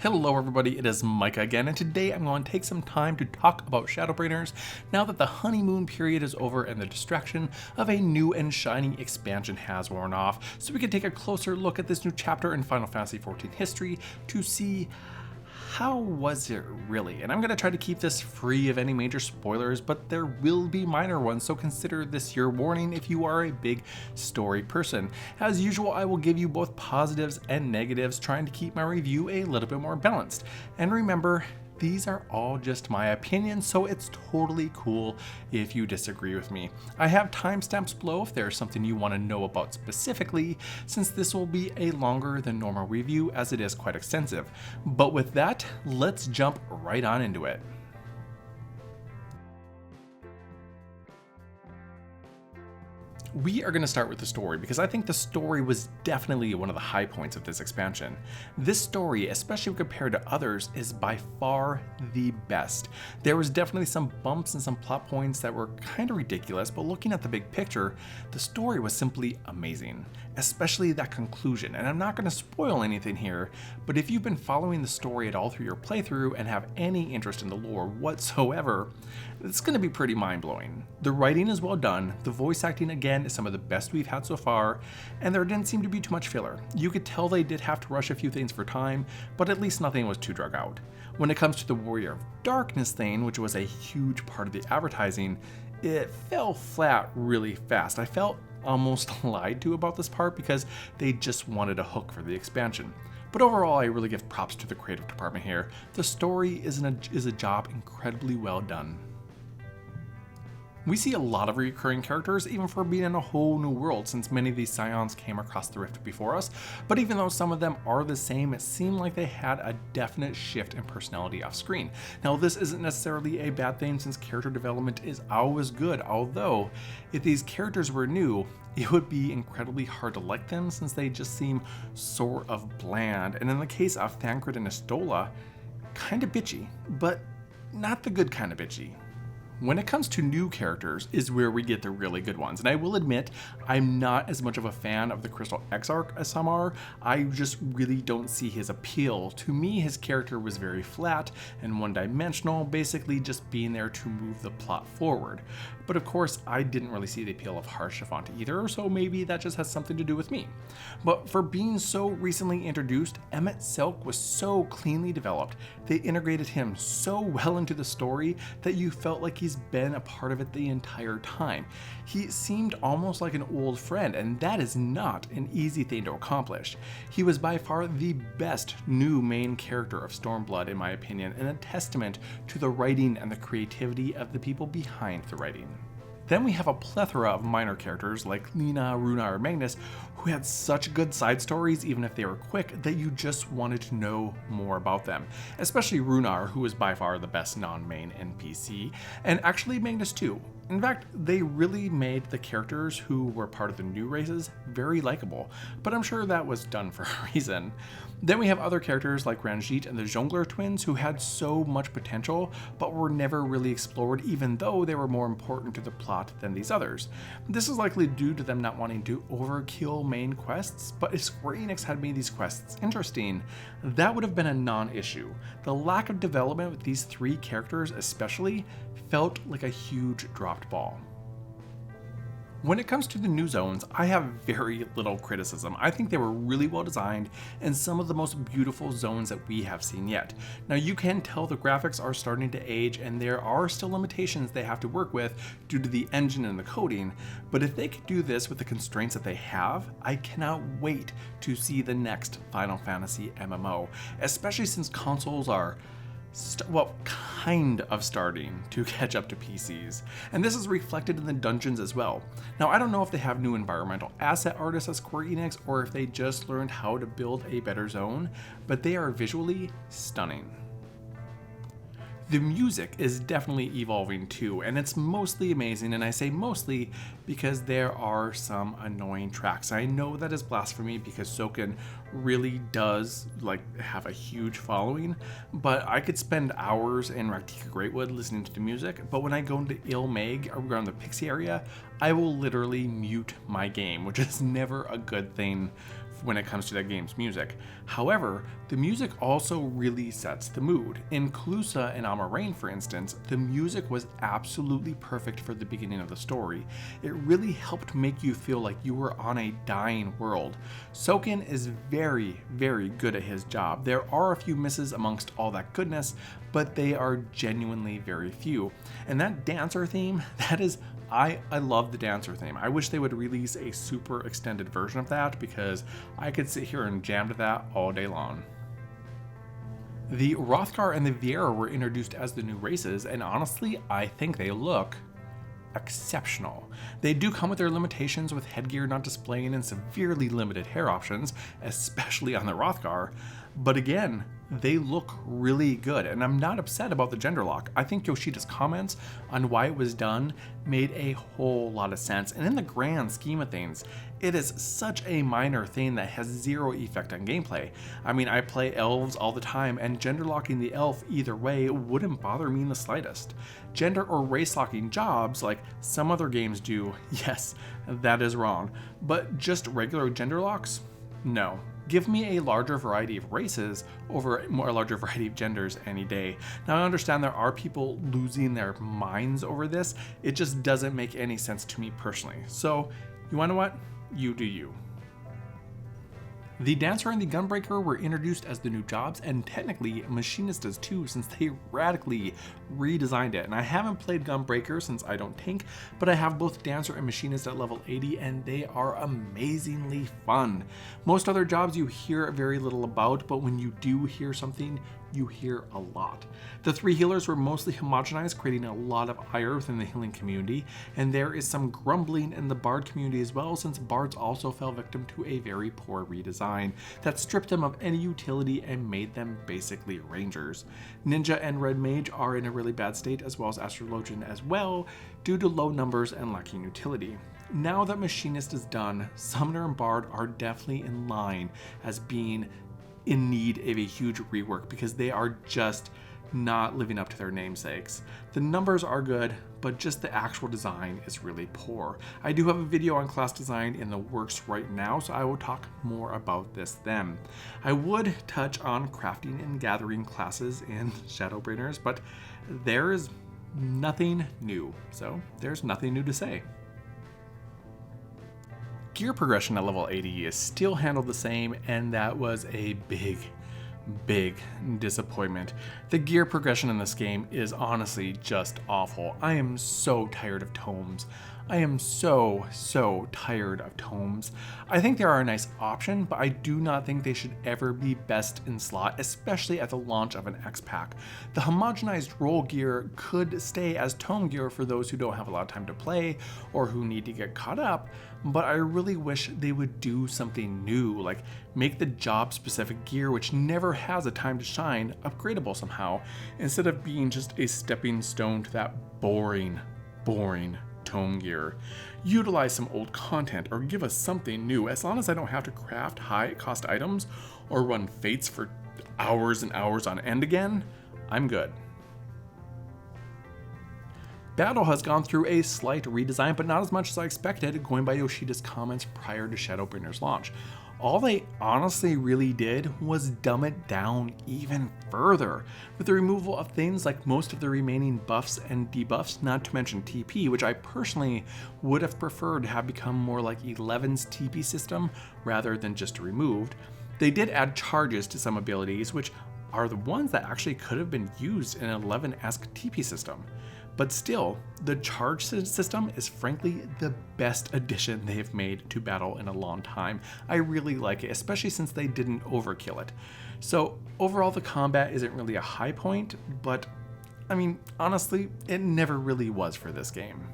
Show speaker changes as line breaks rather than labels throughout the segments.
Hello everybody, it is Mica again, and today I'm going to take some time to talk about Shadowbringers now that the honeymoon period is over and the distraction of a new and shiny expansion has worn off, so we can take a closer look at this new chapter in Final Fantasy XIV history to see how was it really? And I'm going to try to keep this free of any major spoilers, but there will be minor ones, so consider this your warning if you are a big story person. As usual, I will give you both positives and negatives, trying to keep my review a little bit more balanced. And remember, these are all just my opinions, so it's totally cool if you disagree with me. I have timestamps below if there's something you want to know about specifically, since this will be a longer than normal review as it is quite extensive. But with that, let's jump right on into it. We are going to start with the story because I think the story was definitely one of the high points of this expansion. This story, especially compared to others, is by far the best. There was definitely some bumps and some plot points that were kind of ridiculous, but looking at the big picture, the story was simply amazing, especially that conclusion. And I'm not going to spoil anything here, but if you've been following the story at all through your playthrough and have any interest in the lore whatsoever, it's going to be pretty mind-blowing. The writing is well done, the voice acting again is some of the best we've had so far, and there didn't seem to be too much filler. You could tell they did have to rush a few things for time, but at least nothing was too drug out. When it comes to the Warrior of Darkness thing, which was a huge part of the advertising, it fell flat really fast. I felt almost lied to about this part because they just wanted a hook for the expansion. But overall, I really give props to the creative department here. The story is a job incredibly well done. We see a lot of recurring characters, even for being in a whole new world, since many of these scions came across the rift before us, but even though some of them are the same, it seemed like they had a definite shift in personality off screen. Now, this isn't necessarily a bad thing since character development is always good, although if these characters were new, it would be incredibly hard to like them since they just seem sort of bland, and in the case of Thancred and Estola, kind of bitchy, but not the good kind of bitchy. When it comes to new characters is where we get the really good ones, and I will admit I'm not as much of a fan of the Crystal Exarch as some are. I just really don't see his appeal. To me, his character was very flat and one-dimensional, basically just being there to move the plot forward. But of course, I didn't really see the appeal of Haurchefant either, so maybe that just has something to do with me. But for being so recently introduced, Emet-Selch was so cleanly developed. They integrated him so well into the story that you felt like he's been a part of it the entire time. He seemed almost like an old friend, and that is not an easy thing to accomplish. He was by far the best new main character of Stormblood in my opinion, and a testament to the writing and the creativity of the people behind the writing. Then we have a plethora of minor characters like Lina, Runa, or Magnus who had such good side stories, even if they were quick, that you just wanted to know more about them. Especially Runar, who is by far the best non-main NPC, and actually Magnus too. In fact, they really made the characters who were part of the new races very likable, but I'm sure that was done for a reason. Then we have other characters like Ranjit and the Jongler twins who had so much potential, but were never really explored even though they were more important to the plot than these others. This is likely due to them not wanting to overkill main quests, but if Square Enix had made these quests interesting, that would have been a non-issue. The lack of development with these three characters especially felt like a huge dropped ball. When it comes to the new zones, I have very little criticism. I think they were really well designed and some of the most beautiful zones that we have seen yet. Now you can tell the graphics are starting to age and there are still limitations they have to work with due to the engine and the coding, but if they could do this with the constraints that they have, I cannot wait to see the next Final Fantasy MMO, especially since consoles are kind of starting to catch up to PCs. And this is reflected in the dungeons as well. Now, I don't know if they have new environmental asset artists at Square Enix or if they just learned how to build a better zone, but they are visually stunning. The music is definitely evolving too, and it's mostly amazing, and I say mostly because there are some annoying tracks. I know that is blasphemy because Soken really does have a huge following, but I could spend hours in Raktika Greatwood listening to the music, but when I go into Ilmeg around the Pixie area, I will literally mute my game, which is never a good thing when it comes to that game's music. However, the music also really sets the mood. In Clusa and Amarane, for instance, the music was absolutely perfect for the beginning of the story. It really helped make you feel like you were on a dying world. Soken is very, very good at his job. There are a few misses amongst all that goodness, but they are genuinely very few. And that dancer theme, I love the dancer theme. I wish they would release a super extended version of that because I could sit here and jam to that all day long. The Hrothgar and the Viera were introduced as the new races, and honestly, I think they look exceptional. They do come with their limitations, with headgear not displaying and severely limited hair options, especially on the Hrothgar, but again, they look really good, and I'm not upset about the gender lock. I think Yoshida's comments on why it was done made a whole lot of sense, and in the grand scheme of things, it is such a minor thing that has zero effect on gameplay. I mean, I play elves all the time, and gender locking the elf either way wouldn't bother me in the slightest. Gender or race locking jobs, like some other games do, yes, that is wrong, but just regular gender locks? No. Give me a larger variety of races over a larger variety of genders any day. Now, I understand there are people losing their minds over this. It just doesn't make any sense to me personally. So, you wanna know what? You do you. The Dancer and the Gunbreaker were introduced as the new jobs, and technically Machinistas too, since they radically redesigned it. And I haven't played Gunbreaker since I don't tank, but I have both Dancer and Machinist at level 80, and they are amazingly fun. Most other jobs you hear very little about, but when you do hear something, you hear a lot. The three healers were mostly homogenized, creating a lot of ire within the healing community, and there is some grumbling in the bard community as well, since bards also fell victim to a very poor redesign that stripped them of any utility and made them basically rangers. Ninja and red mage are in a really bad state, as well as astrologian as well, due to low numbers and lacking utility. Now that Machinist is done, Summoner and Bard are definitely in line as being in need of a huge rework because they are just not living up to their namesakes. The numbers are good, but just the actual design is really poor. I do have a video on class design in the works right now, so I will talk more about this then. I would touch on crafting and gathering classes in Shadowbringers, but there is nothing new, so there's nothing new to say. Gear progression at level 80 is still handled the same, and that was a big disappointment. The gear progression in this game is honestly just awful. I am so tired of tomes. I am so tired of tomes. I think they are a nice option, but I do not think they should ever be best in slot, especially at the launch of an X-Pack. The homogenized roll gear could stay as tome gear for those who don't have a lot of time to play or who need to get caught up, but I really wish they would do something new, like make the job-specific gear, which never has a time to shine, upgradable somehow, instead of being just a stepping stone to that boring tome gear. Utilize some old content or give us something new. As long as I don't have to craft high-cost items or run fates for hours and hours on end again, I'm good. Battle has gone through a slight redesign, but not as much as I expected, going by Yoshida's comments prior to Shadowbringers launch. All they honestly really did was dumb it down even further, with the removal of things like most of the remaining buffs and debuffs, not to mention TP, which I personally would have preferred to have become more like 11's TP system rather than just removed. They did add charges to some abilities, which are the ones that actually could have been used in an 11-esque TP system. But still, the charge system is frankly the best addition they have made to Battle in a long time. I really like it, especially since they didn't overkill it. So overall, the combat isn't really a high point, but I mean, honestly, it never really was for this game.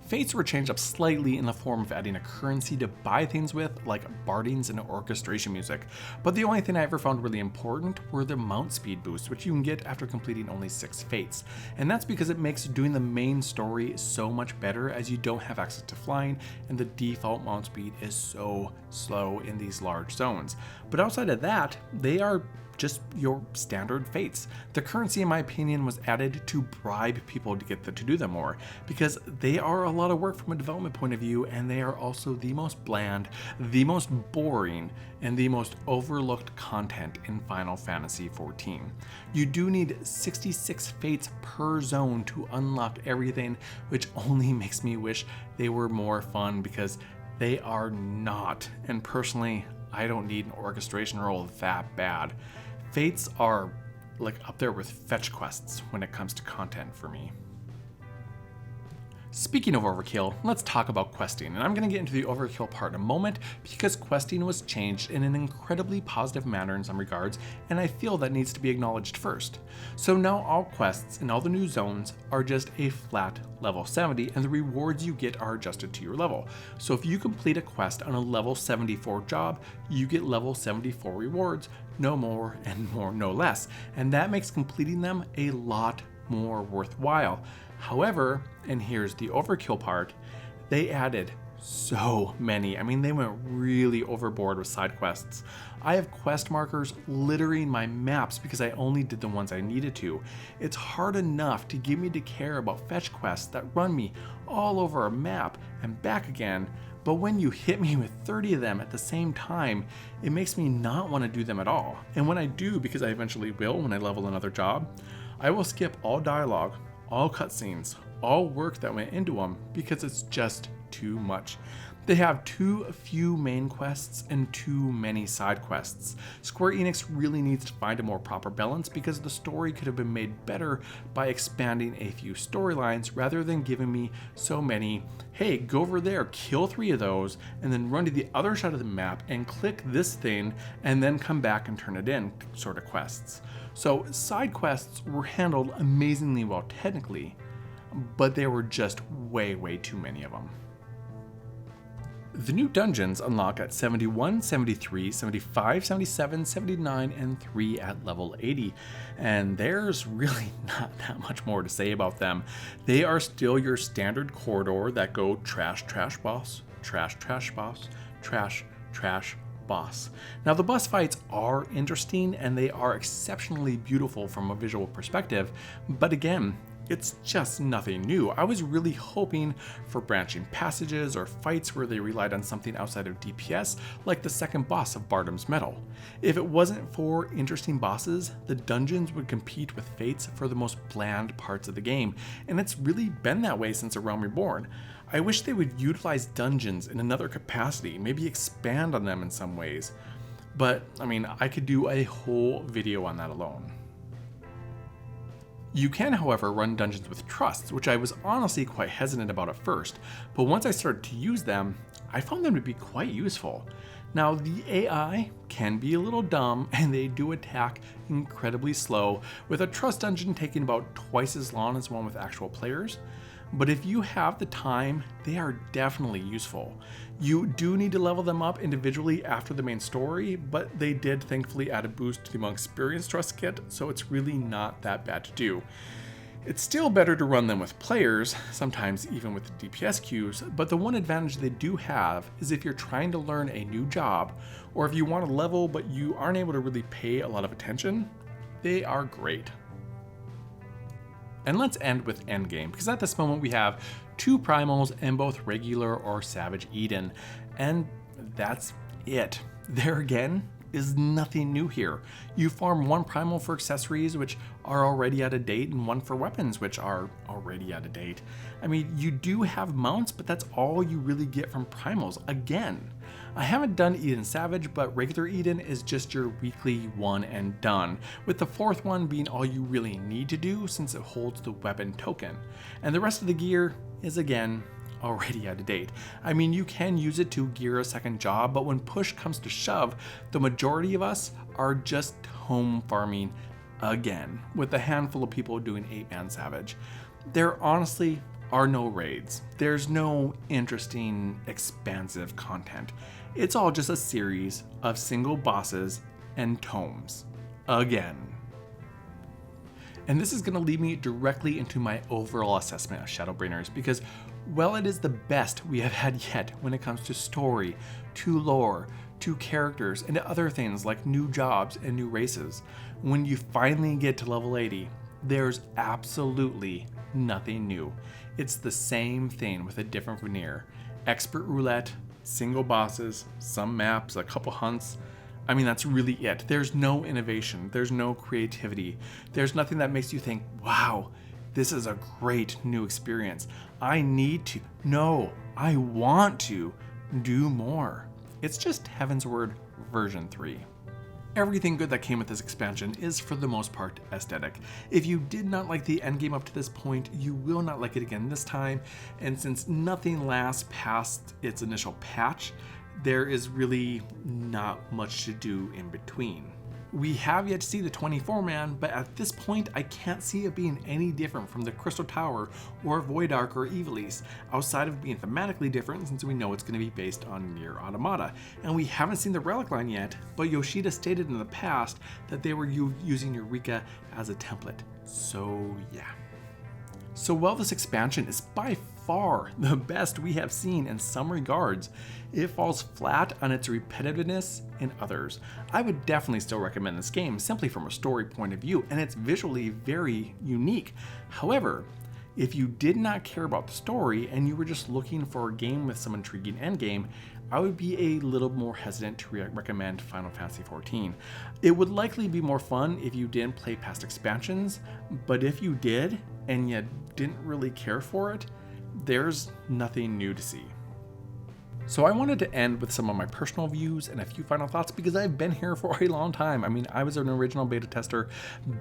Fates were changed up slightly in the form of adding a currency to buy things with, like bardings and orchestration music, but the only thing I ever found really important were the mount speed boosts, which you can get after completing only 6 fates, and that's because it makes doing the main story so much better as you don't have access to flying and the default mount speed is so slow in these large zones. But outside of that, they are just your standard fates. The currency, in my opinion, was added to bribe people to get to do them more, because they are a lot of work from a development point of view, and they are also the most bland, the most boring, and the most overlooked content in Final Fantasy XIV. You do need 66 fates per zone to unlock everything, which only makes me wish they were more fun, because they are not. And personally, I don't need an orchestration role that bad. Fates are like up there with fetch quests when it comes to content for me. Speaking of overkill, let's talk about questing, and I'm going to get into the overkill part in a moment because questing was changed in an incredibly positive manner in some regards, and I feel that needs to be acknowledged first. So now all quests in all the new zones are just a flat level 70, and the rewards you get are adjusted to your level. So if you complete a quest on a level 74 job, you get level 74 rewards, no more and no less, and that makes completing them a lot more worthwhile. However, and here's the overkill part, they added so many. I mean, they went really overboard with side quests. I have quest markers littering my maps because I only did the ones I needed to. It's hard enough to get me to care about fetch quests that run me all over a map and back again, but when you hit me with 30 of them at the same time, it makes me not want to do them at all. And when I do, because I eventually will when I level another job, I will skip all dialogue, all cutscenes, all work that went into them because it's just too much. They have too few main quests and too many side quests. Square Enix really needs to find a more proper balance because the story could have been made better by expanding a few storylines rather than giving me so many, hey, go over there, kill 3 of those, and then run to the other side of the map and click this thing and then come back and turn it in sort of quests. So side quests were handled amazingly well technically, but there were just way too many of them. The new dungeons unlock at 71, 73, 75, 77, 79, and 3 at level 80, and there's really not that much more to say about them. They are still your standard corridor that go trash boss, trash boss, trash boss. Now the boss fights are interesting and they are exceptionally beautiful from a visual perspective, but again, it's just nothing new. I was really hoping for branching passages or fights where they relied on something outside of DPS, like the second boss of Bardam's Metal. If it wasn't for interesting bosses, the dungeons would compete with Fates for the most bland parts of the game, and it's really been that way since A Realm Reborn. I wish they would utilize dungeons in another capacity, maybe expand on them in some ways. But, I mean, I could do a whole video on that alone. You can, however, run dungeons with trusts, which I was honestly quite hesitant about at first, but once I started to use them, I found them to be quite useful. Now, the AI can be a little dumb, and they do attack incredibly slow, with a trust dungeon taking about twice as long as one with actual players. But if you have the time, they are definitely useful. You do need to level them up individually after the main story, but they did thankfully add a boost to the more experienced trust kit, so it's really not that bad to do. It's still better to run them with players, sometimes even with the DPS queues, but the one advantage they do have is if you're trying to learn a new job, or if you want to level but you aren't able to really pay a lot of attention, they are great. And let's end with Endgame, because at this moment we have 2 primals in both regular or Savage Eden, and that's it. There again is nothing new here. You farm 1 primal for accessories, which are already out of date, and 1 for weapons, which are already out of date. I mean, you do have mounts, but that's all you really get from primals, again. I haven't done Eden Savage, but regular Eden is just your weekly one and done, with the 4th one being all you really need to do since it holds the weapon token. And the rest of the gear is again already out of date. I mean, you can use it to gear a second job, but when push comes to shove, the majority of us are just home farming again, with a handful of people doing 8-man Savage. There honestly are no raids. There's no interesting, expansive content. It's all just a series of single bosses and tomes. Again. And this is going to lead me directly into my overall assessment of Shadowbringers, because while it is the best we have had yet when it comes to story, to lore, to characters and to other things like new jobs and new races. When you finally get to level 80, there's absolutely nothing new. It's the same thing with a different veneer. Expert roulette, single bosses, some maps, a couple hunts. I mean, that's really it. There's no innovation. There's no creativity. There's nothing that makes you think, wow, this is a great new experience. I need to, no, I want to do more. It's just Heaven's Word version 3. Everything good that came with this expansion is for the most part aesthetic. If you did not like the endgame up to this point, you will not like it again this time, and since nothing lasts past its initial patch, there is really not much to do in between. We have yet to see the 24-man, but at this point I can't see it being any different from the Crystal Tower or Void Ark or Ivalice, outside of being thematically different since we know it's going to be based on Nier Automata. And we haven't seen the relic line yet, but Yoshida stated in the past that they were using Eureka as a template. So yeah. So while this expansion is by far the best we have seen in some regards, it falls flat on its repetitiveness in others. I would definitely still recommend this game simply from a story point of view, and it's visually very unique. However, if you did not care about the story and you were just looking for a game with some intriguing endgame, I would be a little more hesitant to recommend Final Fantasy XIV. It would likely be more fun if you didn't play past expansions, but if you did and you didn't really care for it, there's nothing new to see. So I wanted to end with some of my personal views and a few final thoughts because I've been here for a long time. I mean, I was an original beta tester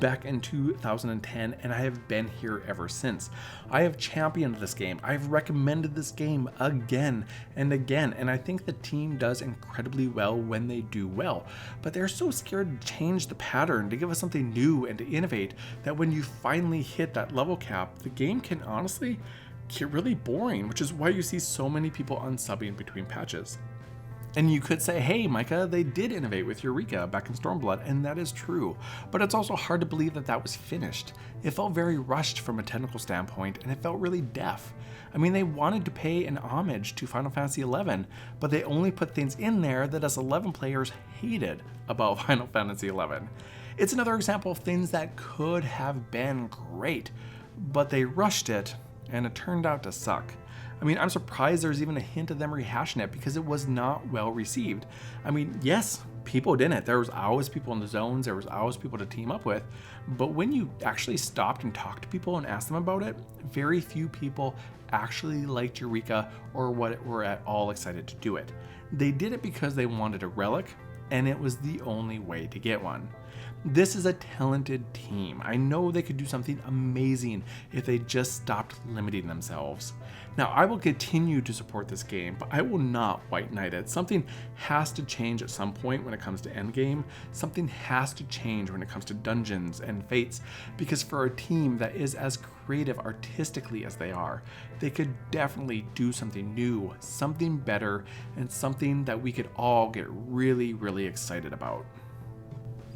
back in 2010 and I have been here ever since. I have championed this game. I've recommended this game again and again, and I think the team does incredibly well when they do well. But they're so scared to change the pattern, to give us something new and to innovate, that when you finally hit that level cap, the game can honestly get really boring, which is why you see so many people unsubbing between patches. And you could say, hey, Mica, they did innovate with Eureka back in Stormblood, and that is true. But it's also hard to believe that that was finished. It felt very rushed from a technical standpoint, and it felt really deaf. I mean, they wanted to pay an homage to Final Fantasy XI, but they only put things in there that us 11 players hated about Final Fantasy XI. It's another example of things that could have been great, but they rushed it, and it turned out to suck. I mean, I'm surprised there's even a hint of them rehashing it because it was not well received. I mean, yes, people did it. There was always people in the zones, there was always people to team up with, but when you actually stopped and talked to people and asked them about it, very few people actually liked Eureka or were at all excited to do it. They did it because they wanted a relic, and it was the only way to get one. This is a talented team. I know they could do something amazing if they just stopped limiting themselves. Now, I will continue to support this game, but I will not white knight it. Something has to change at some point when it comes to endgame. Something has to change when it comes to dungeons and fates, because for a team that is as creative artistically as they are, they could definitely do something new, something better, and something that we could all get really, really excited about.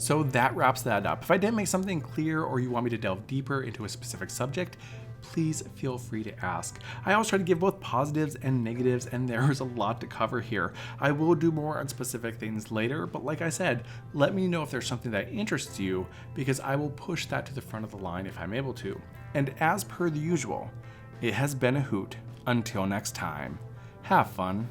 So that wraps that up. If I didn't make something clear or you want me to delve deeper into a specific subject, please feel free to ask. I always try to give both positives and negatives, and there's a lot to cover here. I will do more on specific things later, but like I said, let me know if there's something that interests you, because I will push that to the front of the line if I'm able to. And as per the usual, it has been a hoot. Until next time, have fun.